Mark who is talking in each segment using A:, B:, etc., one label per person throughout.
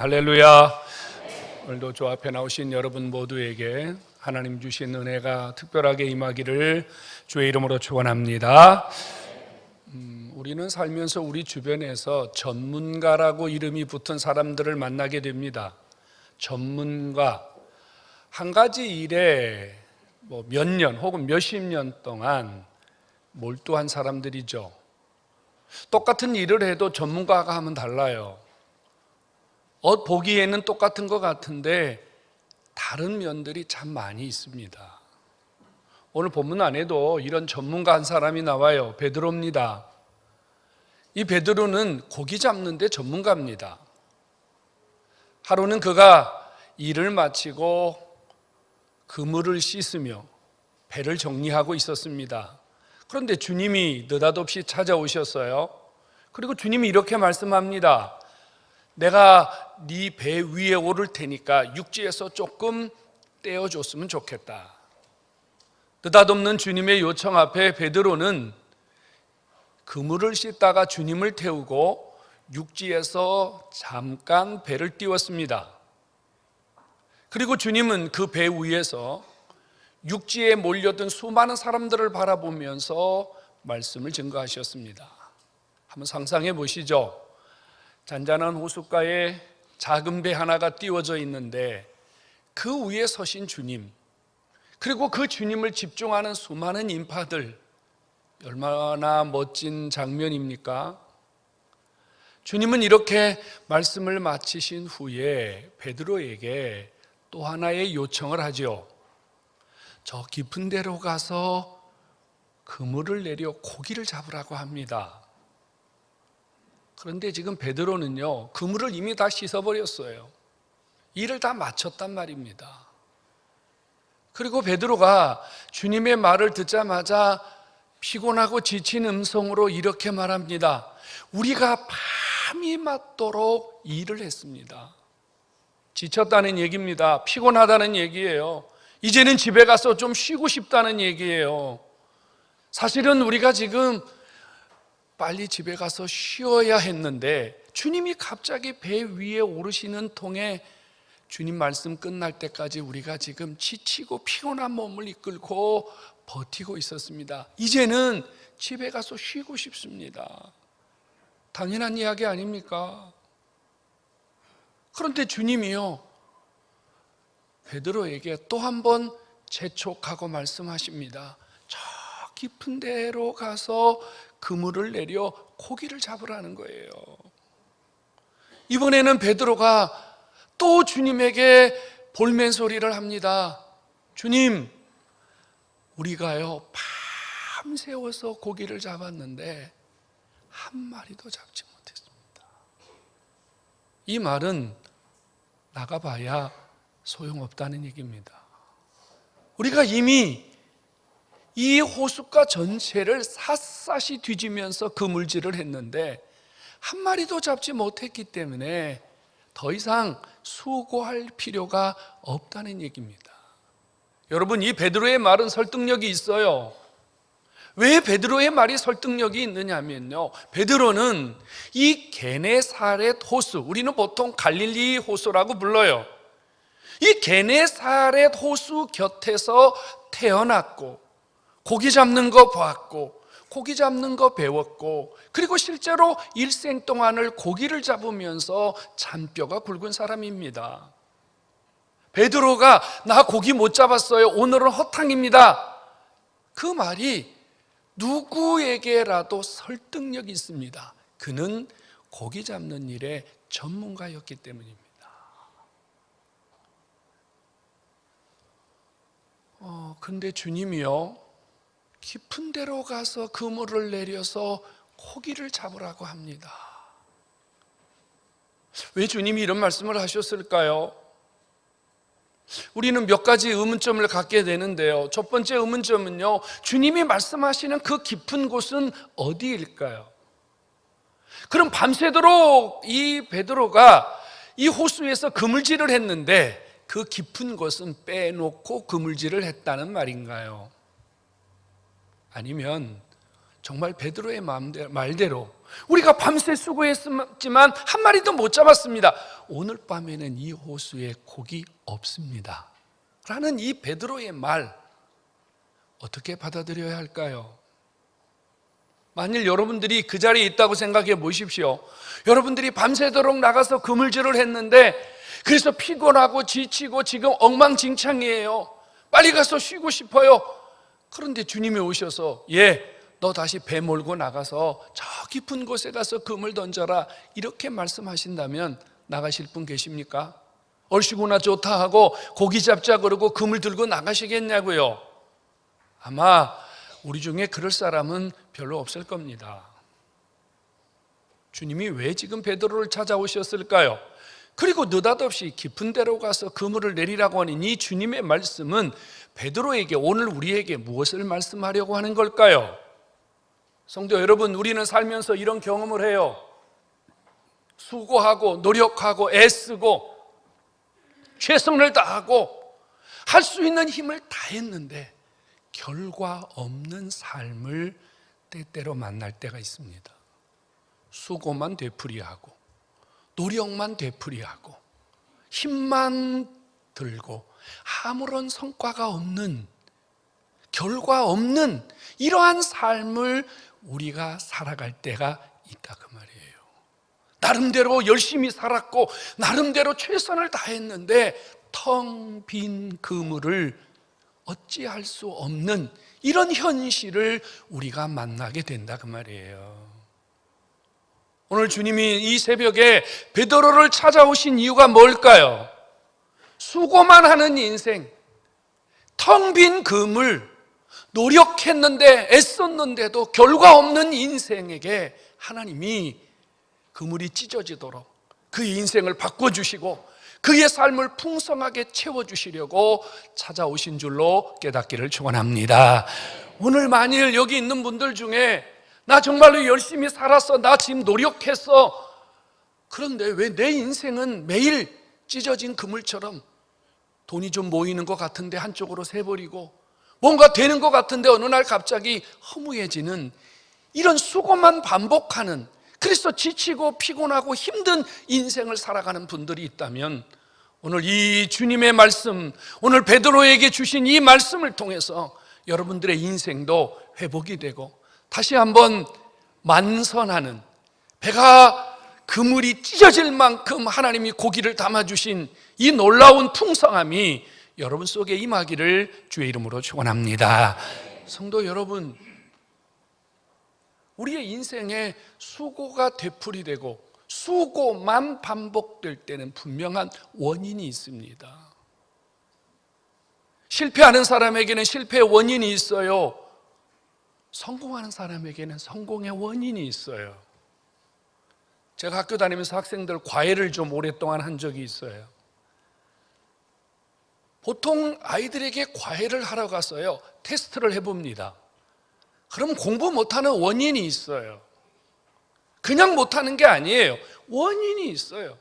A: 할렐루야. 오늘도 저 앞에 나오신 여러분 모두에게 하나님 주신 은혜가 특별하게 임하기를 주의 이름으로 축원합니다. 우리는 살면서 우리 주변에서 전문가라고 이름이 붙은 사람들을 만나게 됩니다. 전문가, 한 가지 일에 몇 년 혹은 몇십 년 동안 몰두한 사람들이죠. 똑같은 일을 해도 전문가가 하면 달라요. 보기에는 똑같은 것 같은데 다른 면들이 참 많이 있습니다. 오늘 본문 안에도 이런 전문가 한 사람이 나와요. 베드로입니다. 이 베드로는 고기 잡는 데 전문가입니다. 하루는 그가 일을 마치고 그물을 씻으며 배를 정리하고 있었습니다. 그런데 주님이 느닷없이 찾아오셨어요. 그리고 주님이 이렇게 말씀합니다. 내가 네 배 위에 오를 테니까 육지에서 조금 떼어줬으면 좋겠다. 느닷없는 주님의 요청 앞에 베드로는 그물을 씻다가 주님을 태우고 육지에서 잠깐 배를 띄웠습니다. 그리고 주님은 그 배 위에서 육지에 몰려든 수많은 사람들을 바라보면서 말씀을 증거하셨습니다. 한번 상상해 보시죠. 잔잔한 호숫가에 작은 배 하나가 띄워져 있는데 그 위에 서신 주님, 그리고 그 주님을 집중하는 수많은 인파들, 얼마나 멋진 장면입니까? 주님은 이렇게 말씀을 마치신 후에 베드로에게 또 하나의 요청을 하죠. 저 깊은 데로 가서 그물을 내려 고기를 잡으라고 합니다. 그런데 지금 베드로는요, 그물을 이미 다 씻어버렸어요. 일을 다 마쳤단 말입니다. 그리고 베드로가 주님의 말을 듣자마자 피곤하고 지친 음성으로 이렇게 말합니다. 우리가 밤이 맞도록 일을 했습니다. 지쳤다는 얘기입니다. 피곤하다는 얘기예요. 이제는 집에 가서 좀 쉬고 싶다는 얘기예요. 사실은 우리가 지금 빨리 집에 가서 쉬어야 했는데 주님이 갑자기 배 위에 오르시는 통에 주님 말씀 끝날 때까지 우리가 지금 지치고 피곤한 몸을 이끌고 버티고 있었습니다. 이제는 집에 가서 쉬고 싶습니다. 당연한 이야기 아닙니까? 그런데 주님이요, 베드로에게 또 한 번 재촉하고 말씀하십니다. 저 깊은 데로 가서 그물을 내려 고기를 잡으라는 거예요. 이번에는 베드로가 또 주님에게 볼멘 소리를 합니다. 주님, 우리가요 밤새워서 고기를 잡았는데 한 마리도 잡지 못했습니다. 이 말은 나가봐야 소용없다는 얘기입니다. 우리가 이미 이 호숫가 전체를 샅샅이 뒤지면서 그물질을 했는데 한 마리도 잡지 못했기 때문에 더 이상 수고할 필요가 없다는 얘기입니다. 여러분, 이 베드로의 말은 설득력이 있어요. 왜 베드로의 말이 설득력이 있느냐면요, 베드로는 이 게네사렛 호수, 우리는 보통 갈릴리 호수라고 불러요. 이 게네사렛 호수 곁에서 태어났고 고기 잡는 거 봤고 고기 잡는 거 배웠고 그리고 실제로 일생 동안을 고기를 잡으면서 잔뼈가 굵은 사람입니다. 베드로가 나 고기 못 잡았어요, 오늘은 허탕입니다, 그 말이 누구에게라도 설득력이 있습니다. 그는 고기 잡는 일에 전문가였기 때문입니다. 근데 주님이요, 깊은 데로 가서 그물을 내려서 고기를 잡으라고 합니다. 왜 주님이 이런 말씀을 하셨을까요? 우리는 몇 가지 의문점을 갖게 되는데요. 첫 번째 의문점은요, 주님이 말씀하시는 그 깊은 곳은 어디일까요? 그럼 밤새도록 이 베드로가 이 호수에서 그물질을 했는데 그 깊은 곳은 빼놓고 그물질을 했다는 말인가요? 아니면 정말 베드로의 말대로 우리가 밤새 수고했지만 한 마리도 못 잡았습니다. 오늘 밤에는 이 호수에 고기 없습니다 라는 이 베드로의 말, 어떻게 받아들여야 할까요? 만일 여러분들이 그 자리에 있다고 생각해 보십시오. 여러분들이 밤새도록 나가서 그물질을 했는데, 그래서 피곤하고 지치고 지금 엉망진창이에요. 빨리 가서 쉬고 싶어요. 그런데 주님이 오셔서 너 다시 배 몰고 나가서 저 깊은 곳에 가서 그물 던져라, 이렇게 말씀하신다면 나가실 분 계십니까? 얼씨구나 좋다 하고 고기 잡자 그러고 그물 들고 나가시겠냐고요? 아마 우리 중에 그럴 사람은 별로 없을 겁니다. 주님이 왜 지금 베드로를 찾아오셨을까요? 그리고 느닷없이 깊은 데로 가서 그물을 내리라고 하는 이 주님의 말씀은 베드로에게, 오늘 우리에게 무엇을 말씀하려고 하는 걸까요? 성도 여러분, 우리는 살면서 이런 경험을 해요. 수고하고 노력하고 애쓰고 최선을 다하고 할 수 있는 힘을 다했는데 결과 없는 삶을 때때로 만날 때가 있습니다. 수고만 되풀이하고 노력만 되풀이하고 힘만 들고 아무런 성과가 없는, 결과 없는 이러한 삶을 우리가 살아갈 때가 있다 그 말이에요. 나름대로 열심히 살았고 나름대로 최선을 다했는데 텅 빈 그물을 어찌할 수 없는 이런 현실을 우리가 만나게 된다 그 말이에요. 오늘 주님이 이 새벽에 베드로를 찾아오신 이유가 뭘까요? 수고만 하는 인생, 텅 빈 그물, 노력했는데 애썼는데도 결과 없는 인생에게 하나님이 그물이 찢어지도록 그 인생을 바꿔주시고 그의 삶을 풍성하게 채워주시려고 찾아오신 줄로 깨닫기를 축원합니다. 오늘 만일 여기 있는 분들 중에 나 정말로 열심히 살았어, 나 지금 노력했어, 그런데 왜 내 인생은 매일 찢어진 그물처럼 돈이 좀 모이는 것 같은데 한쪽으로 새버리고 뭔가 되는 것 같은데 어느 날 갑자기 허무해지는 이런 수고만 반복하는, 그래서 지치고 피곤하고 힘든 인생을 살아가는 분들이 있다면 오늘 이 주님의 말씀, 오늘 베드로에게 주신 이 말씀을 통해서 여러분들의 인생도 회복이 되고 다시 한번 만선하는, 배가 그물이 찢어질 만큼 하나님이 고기를 담아주신 이 놀라운 풍성함이 여러분 속에 임하기를 주의 이름으로 축원합니다. 성도 여러분, 우리의 인생에 수고가 되풀이되고 수고만 반복될 때는 분명한 원인이 있습니다. 실패하는 사람에게는 실패의 원인이 있어요. 성공하는 사람에게는 성공의 원인이 있어요. 제가 학교 다니면서 학생들 과외를 좀 오랫동안 한 적이 있어요. 보통 아이들에게 과외를 하러 가서요, 테스트를 해봅니다. 그럼 공부 못하는 원인이 있어요. 그냥 못하는 게 아니에요. 원인이 있어요.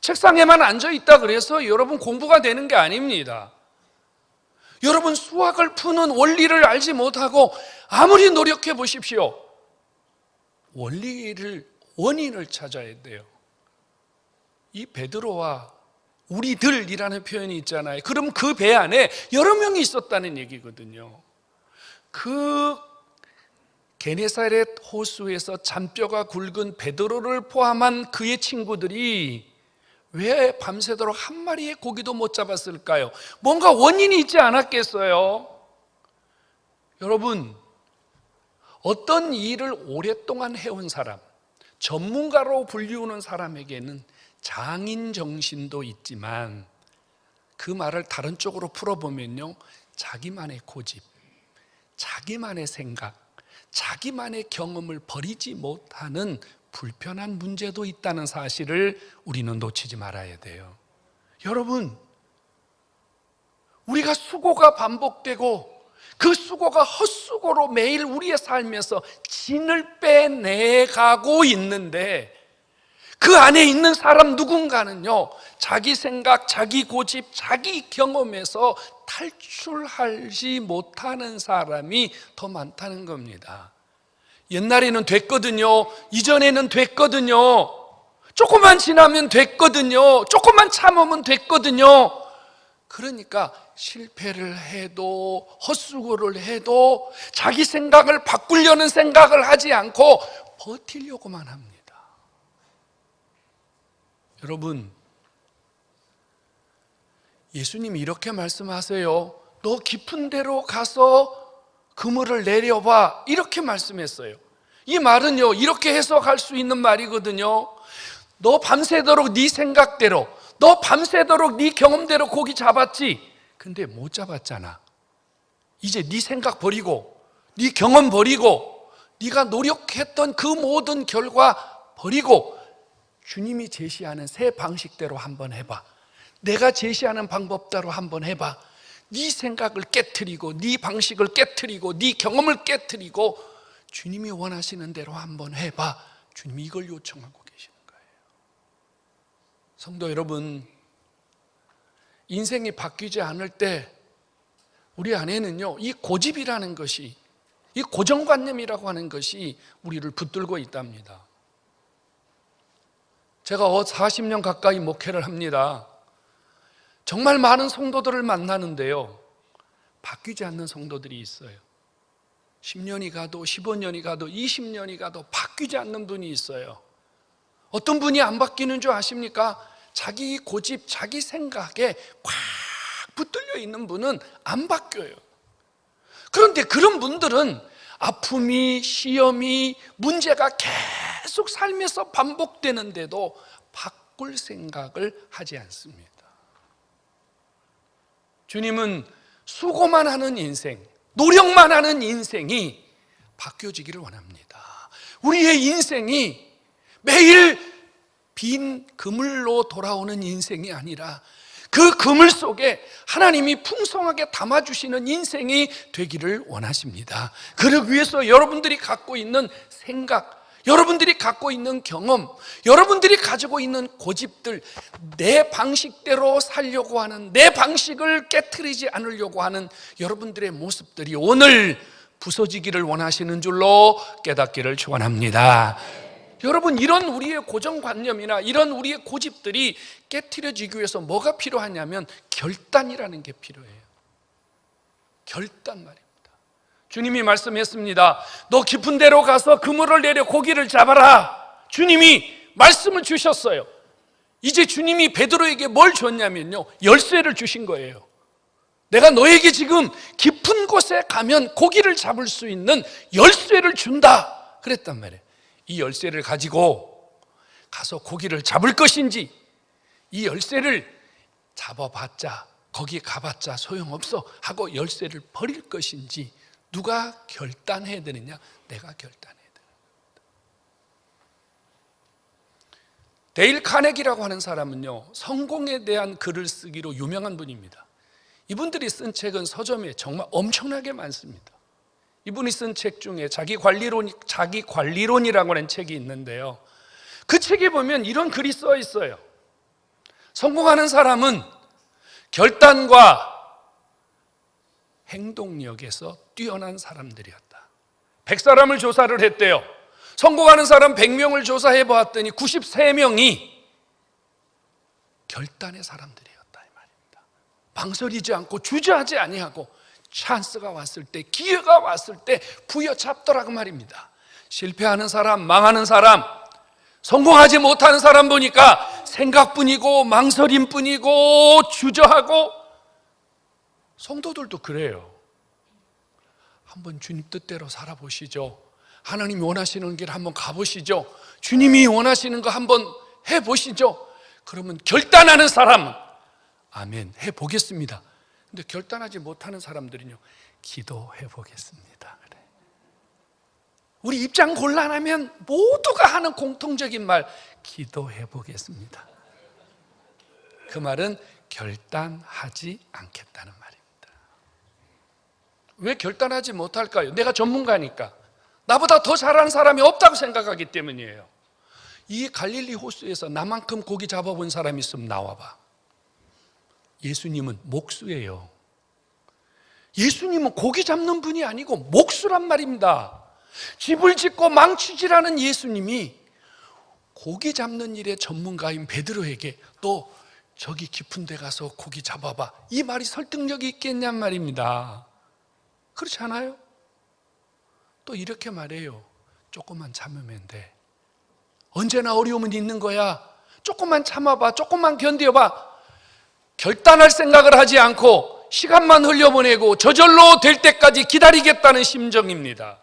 A: 책상에만 앉아있다 그래서 여러분 공부가 되는 게 아닙니다. 여러분 수학을 푸는 원리를 알지 못하고 아무리 노력해 보십시오, 원인을 찾아야 돼요. 이 베드로와 우리들이라는 표현이 있잖아요. 그럼 그 배 안에 여러 명이 있었다는 얘기거든요. 그 게네사렛 호수에서 잔뼈가 굵은 베드로를 포함한 그의 친구들이 왜 밤새도록 한 마리의 고기도 못 잡았을까요? 뭔가 원인이 있지 않았겠어요? 여러분, 어떤 일을 오랫동안 해온 사람, 전문가로 불리우는 사람에게는 장인 정신도 있지만 그 말을 다른 쪽으로 풀어보면요, 자기만의 고집, 자기만의 생각, 자기만의 경험을 버리지 못하는 불편한 문제도 있다는 사실을 우리는 놓치지 말아야 돼요. 여러분, 우리가 수고가 반복되고 그 수고가 헛수고로 매일 우리의 삶에서 진을 빼내가고 있는데 그 안에 있는 사람 누군가는요, 자기 생각, 자기 고집, 자기 경험에서 탈출하지 못하는 사람이 더 많다는 겁니다. 옛날에는 됐거든요. 이전에는 됐거든요. 조금만 지나면 됐거든요. 조금만 참으면 됐거든요. 그러니까 실패를 해도 헛수고를 해도 자기 생각을 바꾸려는 생각을 하지 않고 버티려고만 합니다. 여러분, 예수님이 이렇게 말씀하세요. 너 깊은 데로 가서 그물을 내려봐, 이렇게 말씀했어요. 이 말은요, 이렇게 해석할 수 있는 말이거든요. 너 밤새도록 네 생각대로, 너 밤새도록 네 경험대로 고기 잡았지. 근데 못 잡았잖아. 이제 네 생각 버리고 네 경험 버리고 네가 노력했던 그 모든 결과 버리고 주님이 제시하는 새 방식대로 한번 해봐. 내가 제시하는 방법대로 한번 해봐. 네 생각을 깨트리고 네 방식을 깨트리고 네 경험을 깨트리고 주님이 원하시는 대로 한번 해봐. 주님이 이걸 요청하고 계시는 거예요. 성도 여러분, 인생이 바뀌지 않을 때 우리 안에는요, 이 고집이라는 것이, 이 고정관념이라고 하는 것이 우리를 붙들고 있답니다. 제가 40년 가까이 목회를 합니다. 정말 많은 성도들을 만나는데요, 바뀌지 않는 성도들이 있어요. 10년이 가도 15년이 가도 20년이 가도 바뀌지 않는 분이 있어요. 어떤 분이 안 바뀌는 줄 아십니까? 자기 고집, 자기 생각에 꽉 붙들려 있는 분은 안 바뀌어요. 그런데 그런 분들은 아픔이, 시험이, 문제가 계속 삶에서 반복되는데도 바꿀 생각을 하지 않습니다. 주님은 수고만 하는 인생, 노력만 하는 인생이 바뀌어지기를 원합니다. 우리의 인생이 매일 빈 그물로 돌아오는 인생이 아니라 그 그물 속에 하나님이 풍성하게 담아주시는 인생이 되기를 원하십니다. 그러기 위해서 여러분들이 갖고 있는 생각, 여러분들이 갖고 있는 경험, 여러분들이 가지고 있는 고집들, 내 방식대로 살려고 하는, 내 방식을 깨트리지 않으려고 하는 여러분들의 모습들이 오늘 부서지기를 원하시는 줄로 깨닫기를 축원합니다. 여러분, 이런 우리의 고정관념이나 이런 우리의 고집들이 깨트려지기 위해서 뭐가 필요하냐면 결단이라는 게 필요해요. 결단 말입니다. 주님이 말씀했습니다. 너 깊은 데로 가서 그물을 내려 고기를 잡아라. 주님이 말씀을 주셨어요. 이제 주님이 베드로에게 뭘 줬냐면요, 열쇠를 주신 거예요. 내가 너에게 지금 깊은 곳에 가면 고기를 잡을 수 있는 열쇠를 준다 그랬단 말이에요. 이 열쇠를 가지고 가서 고기를 잡을 것인지, 이 열쇠를 잡아봤자, 거기 가봤자 소용없어 하고 열쇠를 버릴 것인지, 누가 결단해야 되느냐? 내가 결단해야 되는 겁니다. 데일 카네기라고 하는 사람은요, 성공에 대한 글을 쓰기로 유명한 분입니다. 이분들이 쓴 책은 서점에 정말 엄청나게 많습니다. 이분이 쓴 책 중에 자기 관리론이라고 하는 책이 있는데요, 그 책에 보면 이런 글이 써 있어요. 성공하는 사람은 결단과 행동력에서 뛰어난 사람들이었다. 100사람을 조사를 했대요. 성공하는 사람 100명을 조사해 보았더니 93명이 결단의 사람들이었다 이 말입니다. 망설이지 않고 주저하지 아니하고 찬스가 왔을 때, 기회가 왔을 때 부여잡더라고 말입니다. 실패하는 사람, 망하는 사람, 성공하지 못하는 사람 보니까 생각뿐이고 망설임뿐이고 주저하고, 성도들도 그래요. 한번 주님 뜻대로 살아보시죠. 하나님이 원하시는 길 한번 가보시죠. 주님이 원하시는 거 한번 해보시죠. 그러면 결단하는 사람은 아멘 해보겠습니다. 근데 결단하지 못하는 사람들은요, 기도해 보겠습니다. 그래. 우리 입장 곤란하면 모두가 하는 공통적인 말, 기도해 보겠습니다. 그 말은 결단하지 않겠다는 말입니다. 왜 결단하지 못할까요? 내가 전문가니까, 나보다 더 잘하는 사람이 없다고 생각하기 때문이에요. 이 갈릴리 호수에서 나만큼 고기 잡아본 사람이 있으면 나와봐. 예수님은 목수예요. 예수님은 고기 잡는 분이 아니고 목수란 말입니다. 집을 짓고 망치지라는 예수님이 고기 잡는 일의 전문가인 베드로에게 너 저기 깊은 데 가서 고기 잡아봐, 이 말이 설득력이 있겠냔 말입니다. 그렇지 않아요? 또 이렇게 말해요. 조금만 참으면 돼. 언제나 어려움은 있는 거야. 조금만 참아봐, 조금만 견뎌봐. 결단할 생각을 하지 않고 시간만 흘려보내고 저절로 될 때까지 기다리겠다는 심정입니다.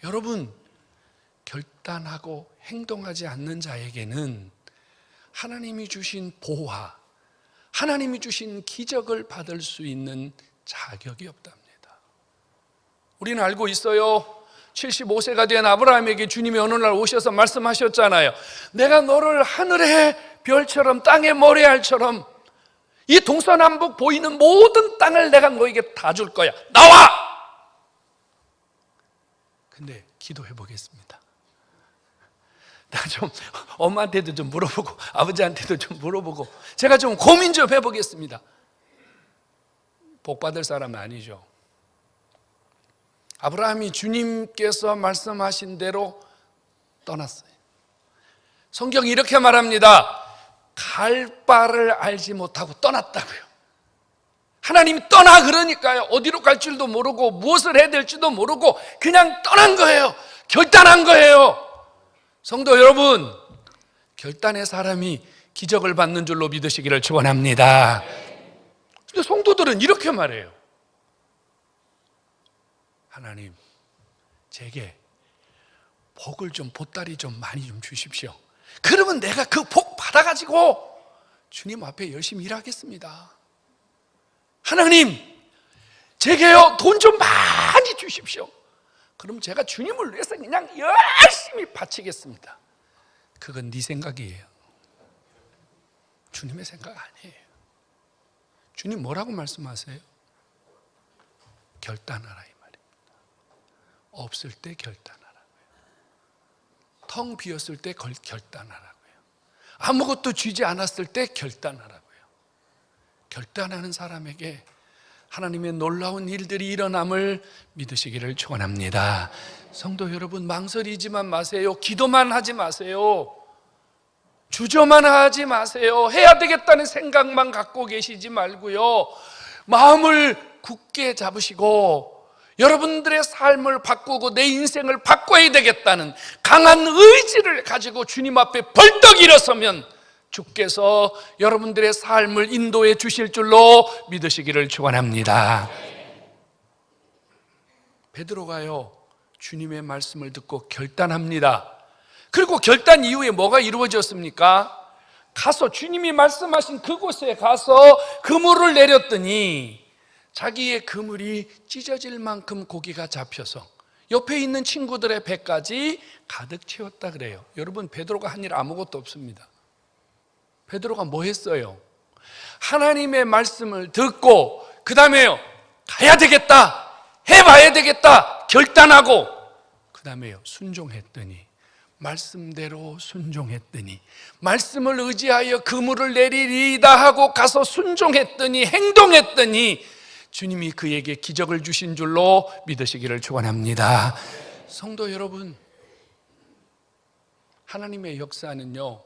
A: 여러분, 결단하고 행동하지 않는 자에게는 하나님이 주신 보화, 하나님이 주신 기적을 받을 수 있는 자격이 없답니다. 우리는 알고 있어요. 75세가 된 아브라함에게 주님이 어느 날 오셔서 말씀하셨잖아요. 내가 너를 하늘의 별처럼 땅의 모래알처럼 이 동서남북 보이는 모든 땅을 내가 너에게 다 줄 거야. 나와! 근데 기도해 보겠습니다. 나 좀 엄마한테도 좀 물어보고 아버지한테도 좀 물어보고 제가 좀 고민 좀 해보겠습니다. 복 받을 사람은 아니죠. 아브라함이 주님께서 말씀하신 대로 떠났어요. 성경이 이렇게 말합니다. 갈 바를 알지 못하고 떠났다고요. 하나님이 떠나 그러니까요. 어디로 갈 줄도 모르고 무엇을 해야 될지도 모르고 그냥 떠난 거예요. 결단한 거예요. 성도 여러분, 결단의 사람이 기적을 받는 줄로 믿으시기를 축원합니다. 근데 성도들은 이렇게 말해요. 하나님, 제게 복을 좀, 보따리 좀 많이 좀 주십시오. 그러면 내가 그 복 받아가지고 주님 앞에 열심히 일하겠습니다. 하나님, 제게요 돈 좀 많이 주십시오. 그럼 제가 주님을 위해서 그냥 열심히 바치겠습니다. 그건 네 생각이에요. 주님의 생각 아니에요. 주님 뭐라고 말씀하세요? 결단하라 이 말입니다. 없을 때 결단하라고요. 텅 비었을 때 결단하라고요. 아무것도 쥐지 않았을 때 결단하라고요. 결단하는 사람에게 하나님의 놀라운 일들이 일어남을 믿으시기를 축원합니다. 성도 여러분, 망설이지만 마세요. 기도만 하지 마세요. 주저만 하지 마세요. 해야 되겠다는 생각만 갖고 계시지 말고요. 마음을 굳게 잡으시고 여러분들의 삶을 바꾸고 내 인생을 바꿔야 되겠다는 강한 의지를 가지고 주님 앞에 벌떡 일어서면 주께서 여러분들의 삶을 인도해 주실 줄로 믿으시기를 축원합니다. 베드로가요, 주님의 말씀을 듣고 결단합니다. 그리고 결단 이후에 뭐가 이루어졌습니까? 가서 주님이 말씀하신 그곳에 가서 그물을 내렸더니 자기의 그물이 찢어질 만큼 고기가 잡혀서 옆에 있는 친구들의 배까지 가득 채웠다 그래요. 여러분, 베드로가 한 일 아무것도 없습니다. 베드로가 뭐 했어요? 하나님의 말씀을 듣고 그 다음에요, 가야 되겠다, 해봐야 되겠다 결단하고 그 다음에요, 순종했더니, 말씀대로 순종했더니, 말씀을 의지하여 그물을 내리리이다 하고 가서 순종했더니, 행동했더니 주님이 그에게 기적을 주신 줄로 믿으시기를 축원합니다. 성도 여러분, 하나님의 역사는요,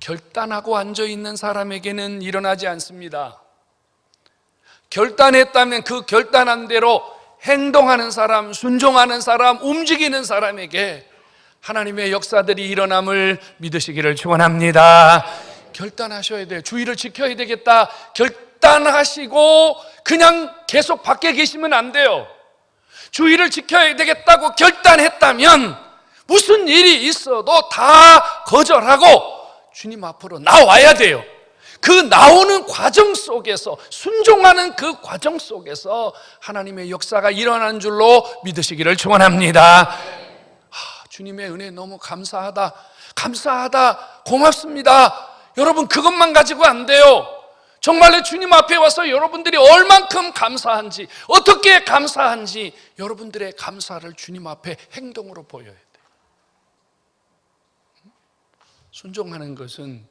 A: 결단하고 앉아있는 사람에게는 일어나지 않습니다. 결단했다면 그 결단한 대로 행동하는 사람, 순종하는 사람, 움직이는 사람에게 하나님의 역사들이 일어남을 믿으시기를 축원합니다. 결단하셔야 돼요. 주의를 지켜야 되겠다 결단하시고 그냥 계속 밖에 계시면 안 돼요. 주의를 지켜야 되겠다고 결단했다면 무슨 일이 있어도 다 거절하고 주님 앞으로 나와야 돼요. 그 나오는 과정 속에서, 순종하는 그 과정 속에서 하나님의 역사가 일어나는 줄로 믿으시기를 축원합니다. 주님의 은혜 너무 감사하다, 감사하다, 고맙습니다. 여러분, 그것만 가지고 안 돼요. 정말로 주님 앞에 와서 여러분들이 얼만큼 감사한지, 어떻게 감사한지 여러분들의 감사를 주님 앞에 행동으로 보여야 돼요. 순종하는 것은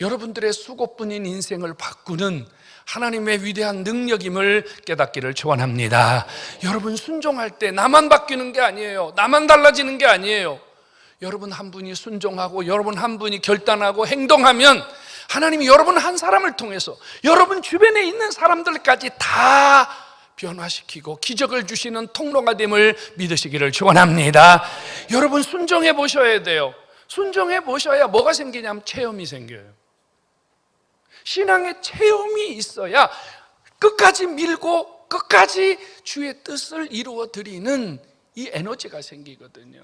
A: 여러분들의 수고뿐인 인생을 바꾸는 하나님의 위대한 능력임을 깨닫기를 축원합니다. 여러분, 순종할 때 나만 바뀌는 게 아니에요. 나만 달라지는 게 아니에요. 여러분 한 분이 순종하고 여러분 한 분이 결단하고 행동하면 하나님이 여러분 한 사람을 통해서 여러분 주변에 있는 사람들까지 다 변화시키고 기적을 주시는 통로가 됨을 믿으시기를 축원합니다. 여러분, 순종해 보셔야 돼요. 순종해 보셔야 뭐가 생기냐면 체험이 생겨요. 신앙의 체험이 있어야 끝까지 밀고 끝까지 주의 뜻을 이루어 드리는 이 에너지가 생기거든요.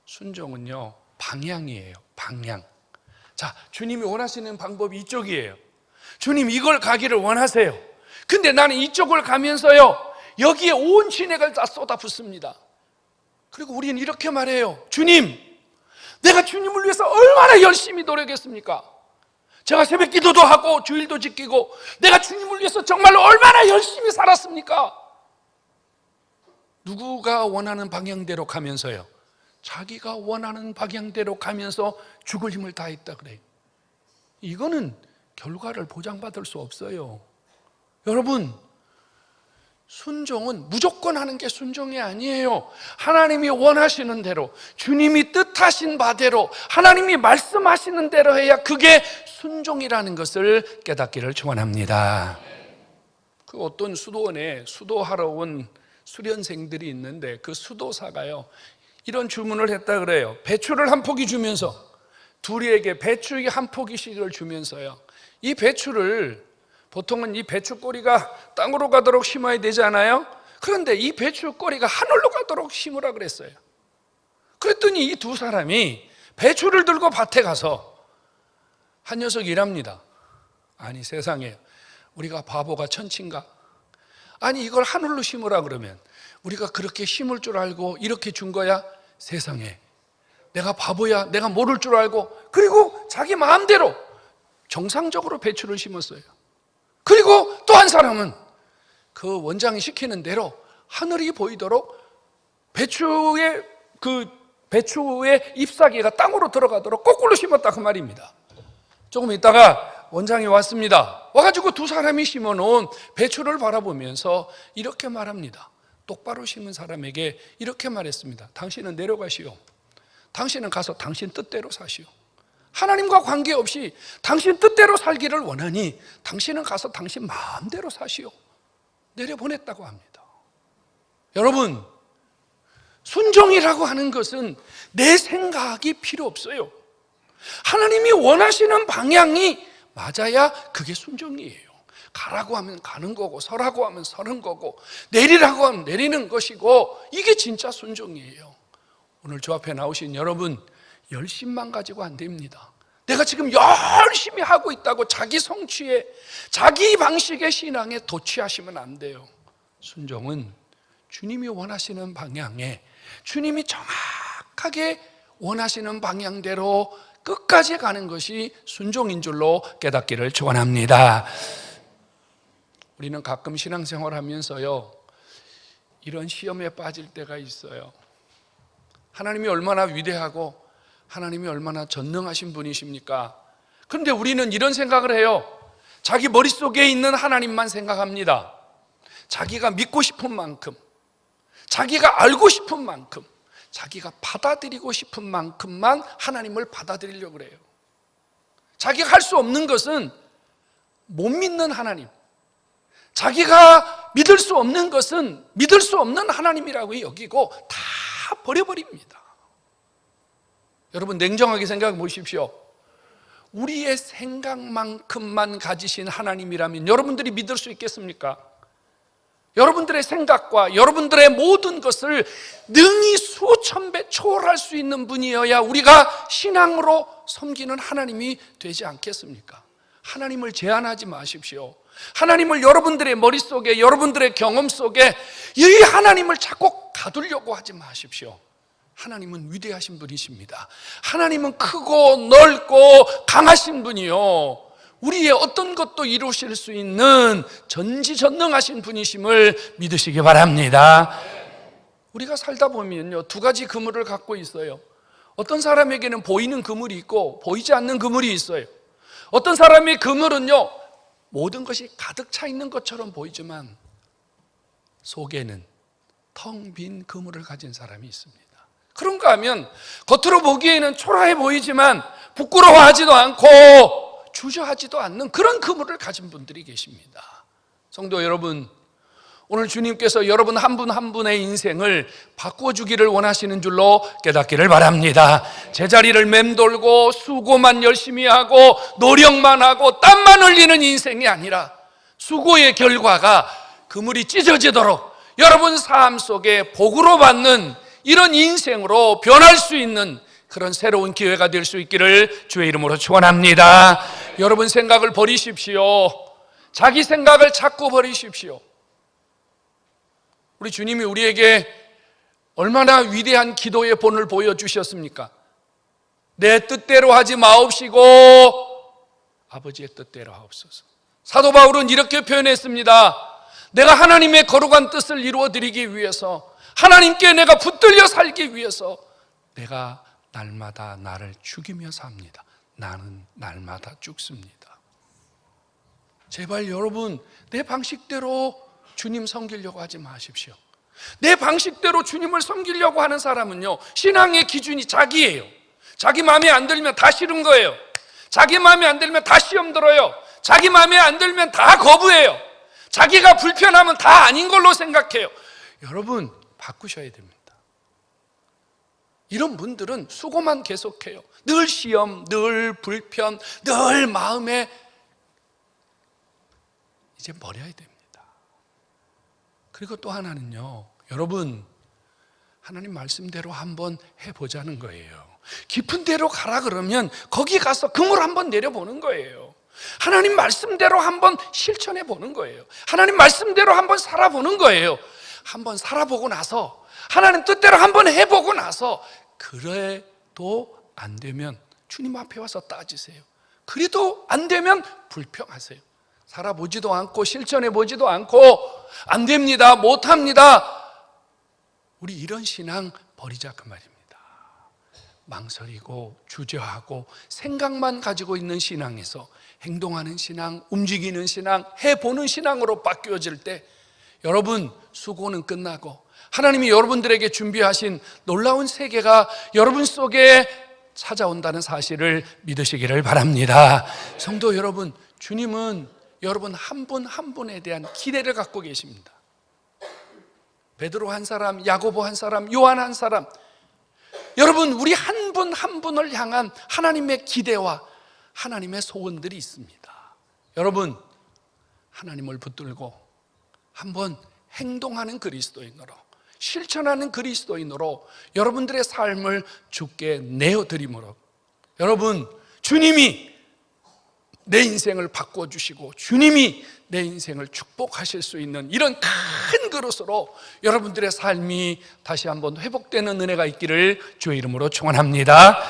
A: 순종은요, 방향이에요. 방향. 자, 주님이 원하시는 방법이 이쪽이에요. 주님, 이걸 가기를 원하세요. 근데 나는 이쪽을 가면서요, 여기에 온 진액을 다 쏟아붓습니다. 그리고 우리는 이렇게 말해요. 주님, 내가 주님을 위해서 얼마나 열심히 노력했습니까? 제가 새벽 기도도 하고 주일도 지키고 내가 주님을 위해서 정말로 얼마나 열심히 살았습니까? 누구가 원하는 방향대로 가면서요, 자기가 원하는 방향대로 가면서 죽을 힘을 다했다 그래요. 이거는 결과를 보장받을 수 없어요. 여러분, 순종은 무조건 하는 게 순종이 아니에요. 하나님이 원하시는 대로, 주님이 뜻하신 바대로, 하나님이 말씀하시는 대로 해야 그게 순종이라는 것을 깨닫기를 축원합니다. 그 어떤 수도원에 수도하러 온 수련생들이 있는데 그 수도사가요, 이런 주문을 했다 그래요. 배추를 한 포기 주면서, 둘이에게 배추 한 포기씩을 주면서요, 이 배추를, 보통은 이 배추 꼬리가 땅으로 가도록 심어야 되지 않아요? 그런데 이 배추 꼬리가 하늘로 가도록 심으라 그랬어요. 그랬더니 이 두 사람이 배추를 들고 밭에 가서 한 녀석이 이랍니다. 아니 세상에, 우리가 바보가 천치인가? 아니 이걸 하늘로 심으라 그러면 우리가 그렇게 심을 줄 알고 이렇게 준 거야? 세상에, 내가 바보야, 내가 모를 줄 알고. 그리고 자기 마음대로 정상적으로 배추를 심었어요. 그리고 또 한 사람은 그 원장이 시키는 대로 하늘이 보이도록 배추의 잎사귀가 땅으로 들어가도록 거꾸로 심었다 그 말입니다. 조금 있다가 원장이 왔습니다. 와가지고 두 사람이 심어놓은 배추를 바라보면서 이렇게 말합니다. 똑바로 심은 사람에게 이렇게 말했습니다. 당신은 내려가시오. 당신은 가서 당신 뜻대로 사시오. 하나님과 관계없이 당신 뜻대로 살기를 원하니 당신은 가서 당신 마음대로 사시오. 내려보냈다고 합니다. 여러분, 순종이라고 하는 것은 내 생각이 필요 없어요. 하나님이 원하시는 방향이 맞아야 그게 순종이에요. 가라고 하면 가는 거고, 서라고 하면 서는 거고, 내리라고 하면 내리는 것이고, 이게 진짜 순종이에요. 오늘 저 앞에 나오신 여러분, 열심만 가지고 안 됩니다. 내가 지금 열심히 하고 있다고 자기 성취에, 자기 방식의 신앙에 도취하시면 안 돼요. 순종은 주님이 원하시는 방향에, 주님이 정확하게 원하시는 방향대로 끝까지 가는 것이 순종인 줄로 깨닫기를 축원합니다. 우리는 가끔 신앙생활 하면서요, 이런 시험에 빠질 때가 있어요. 하나님이 얼마나 위대하고 하나님이 얼마나 전능하신 분이십니까? 그런데 우리는 이런 생각을 해요. 자기 머릿속에 있는 하나님만 생각합니다. 자기가 믿고 싶은 만큼, 자기가 알고 싶은 만큼, 자기가 받아들이고 싶은 만큼만 하나님을 받아들이려고 그래요. 자기가 할 수 없는 것은 못 믿는 하나님, 자기가 믿을 수 없는 것은 믿을 수 없는 하나님이라고 여기고 다 버려버립니다. 여러분, 냉정하게 생각해 보십시오. 우리의 생각만큼만 가지신 하나님이라면 여러분들이 믿을 수 있겠습니까? 여러분들의 생각과 여러분들의 모든 것을 능히 수천 배 초월할 수 있는 분이어야 우리가 신앙으로 섬기는 하나님이 되지 않겠습니까? 하나님을 제한하지 마십시오. 하나님을 여러분들의 머릿속에, 여러분들의 경험 속에 이 하나님을 자꾸 가두려고 하지 마십시오. 하나님은 위대하신 분이십니다. 하나님은 크고 넓고 강하신 분이요, 우리의 어떤 것도 이루실 수 있는 전지전능하신 분이심을 믿으시기 바랍니다. 우리가 살다 보면요, 두 가지 그물을 갖고 있어요. 어떤 사람에게는 보이는 그물이 있고 보이지 않는 그물이 있어요. 어떤 사람의 그물은요, 모든 것이 가득 차 있는 것처럼 보이지만 속에는 텅 빈 그물을 가진 사람이 있습니다. 그런가 하면 겉으로 보기에는 초라해 보이지만 부끄러워하지도 않고 주저하지도 않는 그런 그물을 가진 분들이 계십니다. 성도 여러분, 오늘 주님께서 여러분 한 분 한 분의 인생을 바꿔주기를 원하시는 줄로 깨닫기를 바랍니다. 제자리를 맴돌고 수고만 열심히 하고 노력만 하고 땀만 흘리는 인생이 아니라 수고의 결과가 그물이 찢어지도록 여러분 삶 속에 복으로 받는 이런 인생으로 변할 수 있는 그런 새로운 기회가 될 수 있기를 주의 이름으로 축원합니다. 여러분 생각을 버리십시오. 자기 생각을 자꾸 버리십시오. 우리 주님이 우리에게 얼마나 위대한 기도의 본을 보여주셨습니까? 내 뜻대로 하지 마옵시고 아버지의 뜻대로 하옵소서. 사도 바울은 이렇게 표현했습니다. 내가 하나님의 거룩한 뜻을 이루어드리기 위해서, 하나님께 내가 붙들려 살기 위해서 내가 날마다 나를 죽이며 삽니다. 나는 날마다 죽습니다. 제발 여러분, 내 방식대로 주님 섬기려고 하지 마십시오. 내 방식대로 주님을 섬기려고 하는 사람은요, 신앙의 기준이 자기예요. 자기 마음에 안 들면 다 싫은 거예요. 자기 마음에 안 들면 다 시험 들어요. 자기 마음에 안 들면 다 거부해요. 자기가 불편하면 다 아닌 걸로 생각해요. 여러분, 바꾸셔야 됩니다. 이런 분들은 수고만 계속해요. 늘 시험, 늘 불편, 늘 마음에 이제 버려야 됩니다. 그리고 또 하나는요, 여러분, 하나님 말씀대로 한번 해보자는 거예요. 깊은 데로 가라 그러면 거기 가서 그물 한번 내려보는 거예요. 하나님 말씀대로 한번 실천해 보는 거예요. 하나님 말씀대로 한번 살아보는 거예요. 한번 살아보고 나서, 하나님 뜻대로 한번 해보고 나서, 그래도 안 되면 주님 앞에 와서 따지세요. 그래도 안 되면 불평하세요. 살아보지도 않고 실천해보지도 않고 안 됩니다, 못합니다, 우리 이런 신앙 버리자 그 말입니다. 망설이고 주저하고 생각만 가지고 있는 신앙에서 행동하는 신앙, 움직이는 신앙, 해보는 신앙으로 바뀌어질 때 여러분 수고는 끝나고 하나님이 여러분들에게 준비하신 놀라운 세계가 여러분 속에 찾아온다는 사실을 믿으시기를 바랍니다. 성도 여러분, 주님은 여러분 한 분 한 분에 대한 기대를 갖고 계십니다. 베드로 한 사람, 야고보 한 사람, 요한 한 사람, 여러분 우리 한 분 한 분을 향한 하나님의 기대와 하나님의 소원들이 있습니다. 여러분 하나님을 붙들고 한번 행동하는 그리스도인으로, 실천하는 그리스도인으로 여러분들의 삶을 주께 내어드림으로 여러분 주님이 내 인생을 바꿔주시고 주님이 내 인생을 축복하실 수 있는 이런 큰 그릇으로 여러분들의 삶이 다시 한번 회복되는 은혜가 있기를 주의 이름으로 축원합니다.